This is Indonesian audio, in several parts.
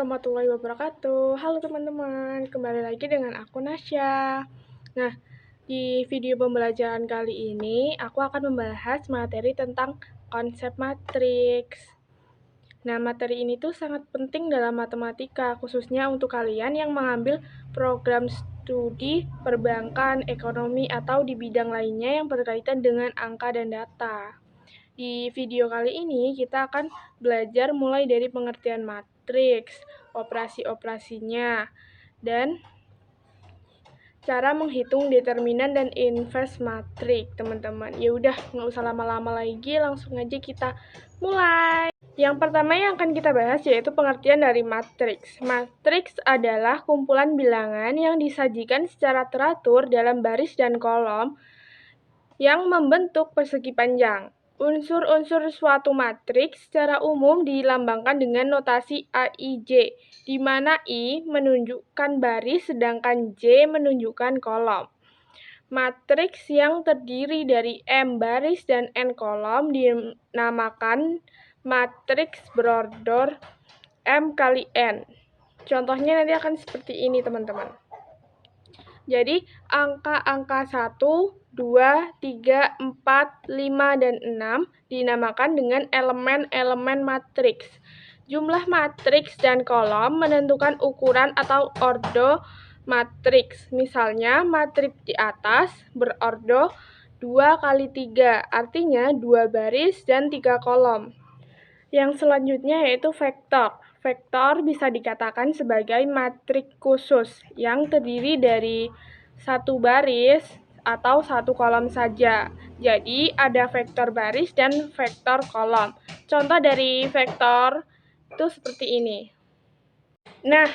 warahmatullahi wabarakatuh. Halo teman-teman, kembali lagi dengan aku Nasya. Nah, di video pembelajaran kali ini aku akan membahas materi tentang konsep matriks. Nah, materi ini tuh sangat penting dalam matematika, khususnya untuk kalian yang mengambil program studi perbankan, ekonomi, atau di bidang lainnya yang berkaitan dengan angka dan data. Di video kali ini kita akan belajar mulai dari pengertian matriks, operasi-operasinya, dan cara menghitung determinan dan inverse matriks, teman-teman. Ya udah, nggak usah lama-lama lagi, langsung aja kita mulai. Yang pertama yang akan kita bahas yaitu pengertian dari matriks. Matriks adalah kumpulan bilangan yang disajikan secara teratur dalam baris dan kolom yang membentuk persegi panjang. Unsur-unsur suatu matriks secara umum dilambangkan dengan notasi AIJ, di mana I menunjukkan baris sedangkan J menunjukkan kolom. Matriks yang terdiri dari M baris dan N kolom dinamakan matriks berorder M kali N. Contohnya nanti akan seperti ini, teman-teman. Jadi, angka-angka 1, 2, 3, 4, 5, dan 6 dinamakan dengan elemen-elemen matriks. Jumlah matriks dan kolom menentukan ukuran atau ordo matriks. Misalnya, matriks di atas berordo 2 kali 3, artinya 2 baris dan 3 kolom. Yang selanjutnya yaitu vektor. Vektor bisa dikatakan sebagai matriks khusus yang terdiri dari satu baris atau satu kolom saja. Jadi ada vektor baris dan vektor kolom. Contoh dari vektor itu seperti ini. Nah,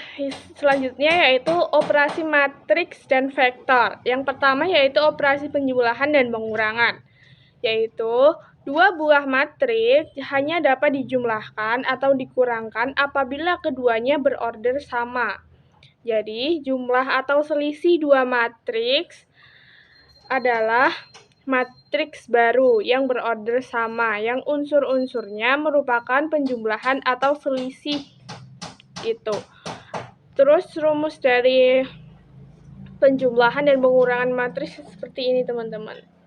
selanjutnya yaitu operasi matriks dan vektor. Yang pertama yaitu operasi penjumlahan dan pengurangan, yaitu dua buah matriks hanya dapat dijumlahkan atau dikurangkan apabila keduanya berorder sama. Jadi, jumlah atau selisih dua matriks adalah matriks baru yang berorder sama, yang unsur-unsurnya merupakan penjumlahan atau selisih gitu. Terus rumus dari penjumlahan dan pengurangan matriks seperti ini, teman-teman.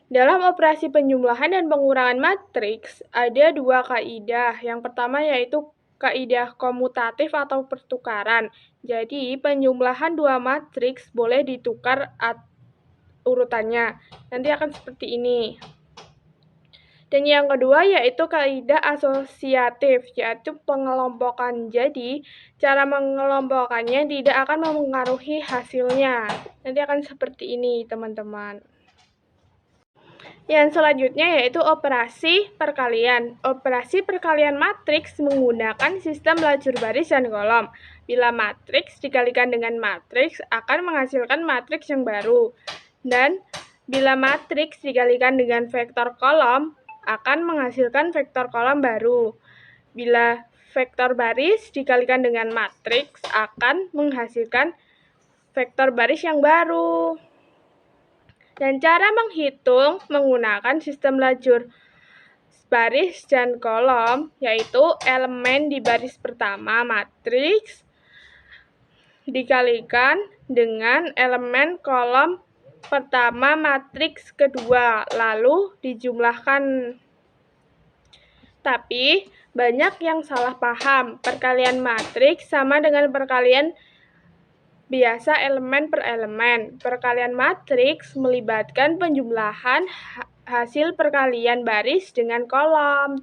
Dalam operasi penjumlahan dan pengurangan matriks, ada dua kaidah. Yang pertama yaitu kaidah komutatif atau pertukaran. Jadi, penjumlahan dua matriks boleh ditukar urutannya. Nanti akan seperti ini. Dan yang kedua yaitu kaidah asosiatif, yaitu pengelompokan. Jadi, cara mengelompokkannya tidak akan mempengaruhi hasilnya. Nanti akan seperti ini, teman-teman. Yang selanjutnya yaitu operasi perkalian. Operasi perkalian matriks menggunakan sistem lajur baris dan kolom. Bila matriks dikalikan dengan matriks akan menghasilkan matriks yang baru. Dan bila matriks dikalikan dengan vektor kolom akan menghasilkan vektor kolom baru. Bila vektor baris dikalikan dengan matriks akan menghasilkan vektor baris yang baru. Dan cara menghitung menggunakan sistem lajur baris dan kolom, yaitu elemen di baris pertama matriks dikalikan dengan elemen kolom pertama matriks kedua, lalu dijumlahkan. Tapi, banyak yang salah paham. Perkalian matriks sama dengan perkalian biasa elemen per elemen. Perkalian matriks melibatkan penjumlahan hasil perkalian baris dengan kolom.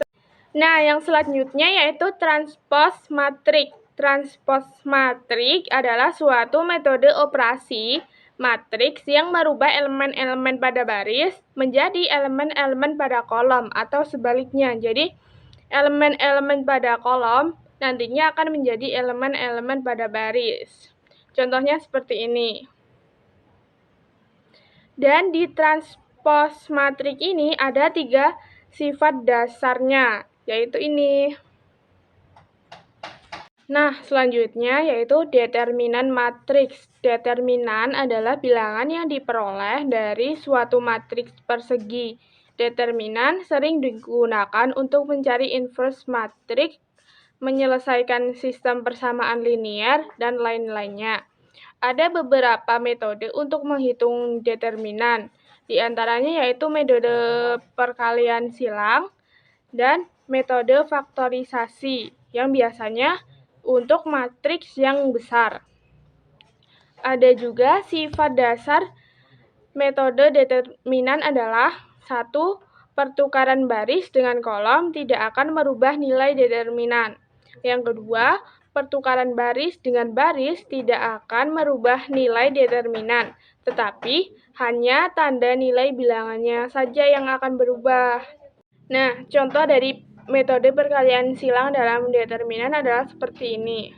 Nah, yang selanjutnya yaitu transpos matrik. Transpos matrik adalah suatu metode operasi matriks yang merubah elemen-elemen pada baris menjadi elemen-elemen pada kolom atau sebaliknya. Jadi, elemen-elemen pada kolom nantinya akan menjadi elemen-elemen pada baris. Contohnya seperti ini. Dan di transpos matrik ini ada 3 sifat dasarnya, yaitu ini. Nah, selanjutnya yaitu determinan matriks. Determinan adalah bilangan yang diperoleh dari suatu matriks persegi. Determinan sering digunakan untuk mencari inverse matriks menyelesaikan sistem persamaan linear, dan lain-lainnya. Ada beberapa metode untuk menghitung determinan, di antaranya yaitu metode perkalian silang dan metode faktorisasi yang biasanya untuk matriks yang besar. Ada juga sifat dasar metode determinan adalah 1. Pertukaran baris dengan kolom tidak akan merubah nilai determinan. Yang kedua, pertukaran baris dengan baris tidak akan merubah nilai determinan, tetapi hanya tanda nilai bilangannya saja yang akan berubah. Nah, contoh dari metode perkalian silang dalam determinan adalah seperti ini.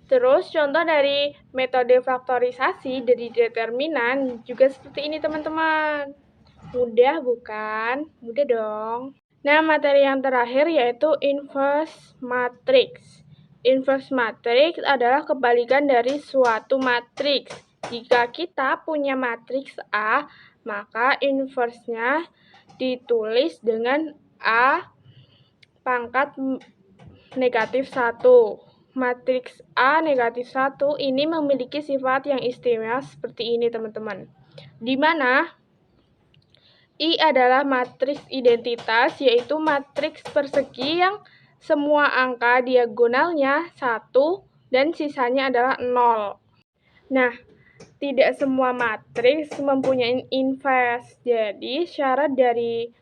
Terus contoh dari metode faktorisasi dari determinan juga seperti ini teman-teman. Mudah bukan? Mudah dong. Nah, materi yang terakhir yaitu inverse matrix. Inverse matrix adalah kebalikan dari suatu matriks. Jika kita punya matriks A, maka inverse-nya ditulis dengan A pangkat negatif 1. Matriks A negatif 1 ini memiliki sifat yang istimewa seperti ini teman-teman, di mana I adalah matriks identitas, yaitu matriks persegi yang semua angka diagonalnya 1 dan sisanya adalah 0. Nah, tidak semua matriks mempunyai inverse, jadi syarat dari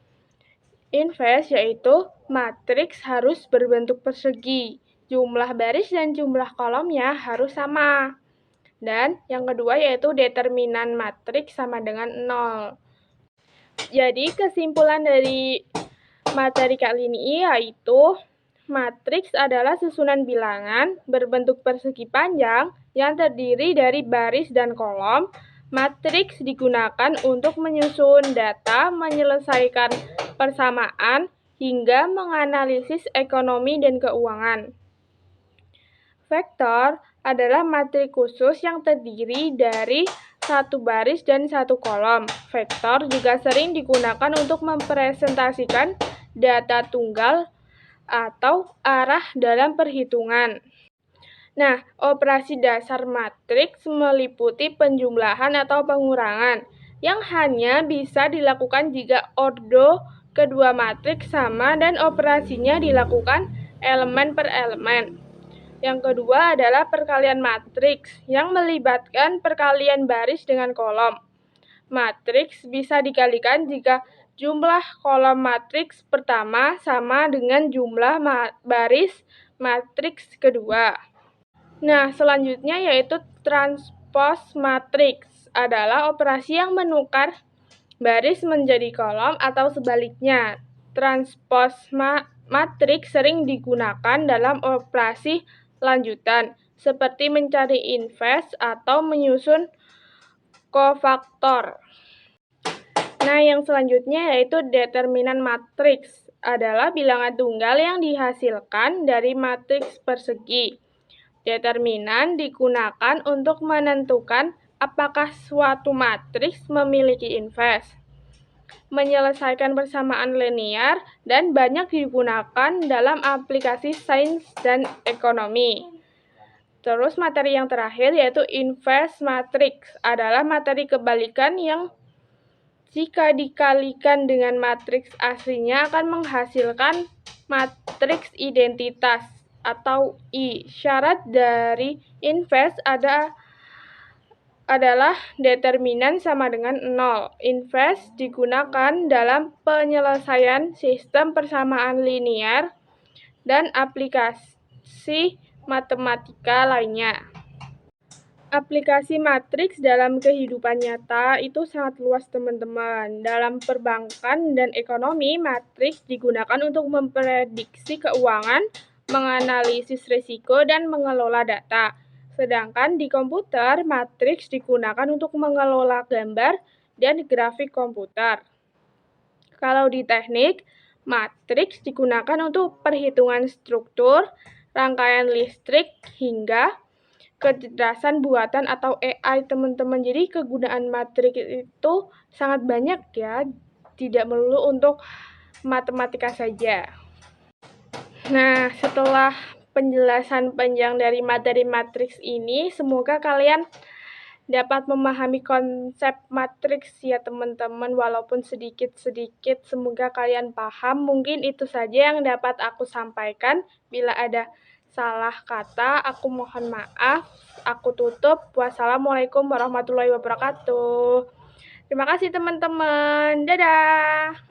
inverse yaitu matriks harus berbentuk persegi. Jumlah baris dan jumlah kolomnya harus sama. Dan yang kedua yaitu determinan matriks sama dengan 0. Jadi kesimpulan dari materi kali ini yaitu matriks adalah susunan bilangan berbentuk persegi panjang yang terdiri dari baris dan kolom. Matriks digunakan untuk menyusun data, menyelesaikan persamaan, hingga menganalisis ekonomi dan keuangan. Vektor adalah matriks khusus yang terdiri dari satu baris dan satu kolom. Vektor juga sering digunakan untuk mempresentasikan data tunggal atau arah dalam perhitungan. Nah, operasi dasar matriks meliputi penjumlahan atau pengurangan yang hanya bisa dilakukan jika ordo kedua matriks sama dan operasinya dilakukan elemen per elemen. Yang kedua adalah perkalian matriks yang melibatkan perkalian baris dengan kolom. Matriks bisa dikalikan jika jumlah kolom matriks pertama sama dengan jumlah baris matriks kedua. Nah, selanjutnya yaitu transpose matriks adalah operasi yang menukar baris menjadi kolom atau sebaliknya. Transpose matriks sering digunakan dalam operasi lanjutan, seperti mencari inverse atau menyusun kofaktor. Nah, yang selanjutnya yaitu determinan matriks adalah bilangan tunggal yang dihasilkan dari matriks persegi. Determinan digunakan untuk menentukan apakah suatu matriks memiliki inverse, menyelesaikan persamaan linear, dan banyak digunakan dalam aplikasi sains dan ekonomi. Terus materi yang terakhir yaitu inverse matrix adalah materi kebalikan yang jika dikalikan dengan matriks aslinya akan menghasilkan matriks identitas atau I. Syarat dari inverse adalah determinan sama dengan 0. Inverse digunakan dalam penyelesaian sistem persamaan linear dan aplikasi matematika lainnya. Aplikasi matriks dalam kehidupan nyata itu sangat luas teman-teman. Dalam perbankan dan ekonomi, matriks digunakan untuk memprediksi keuangan, menganalisis risiko, dan mengelola data. Sedangkan di komputer, matriks digunakan untuk mengelola gambar dan grafik komputer. Kalau di teknik, matriks digunakan untuk perhitungan struktur, rangkaian listrik, hingga kecerdasan buatan atau AI teman-teman. Jadi kegunaan matriks itu sangat banyak ya, tidak melulu untuk matematika saja. Nah, setelah penjelasan panjang dari materi matriks ini, semoga kalian dapat memahami konsep matriks ya teman-teman, walaupun sedikit-sedikit. Semoga kalian paham. Mungkin itu saja yang dapat aku sampaikan. Bila ada salah kata, aku mohon maaf. Aku tutup. Wassalamualaikum warahmatullahi wabarakatuh. Terima kasih teman-teman. Dadah.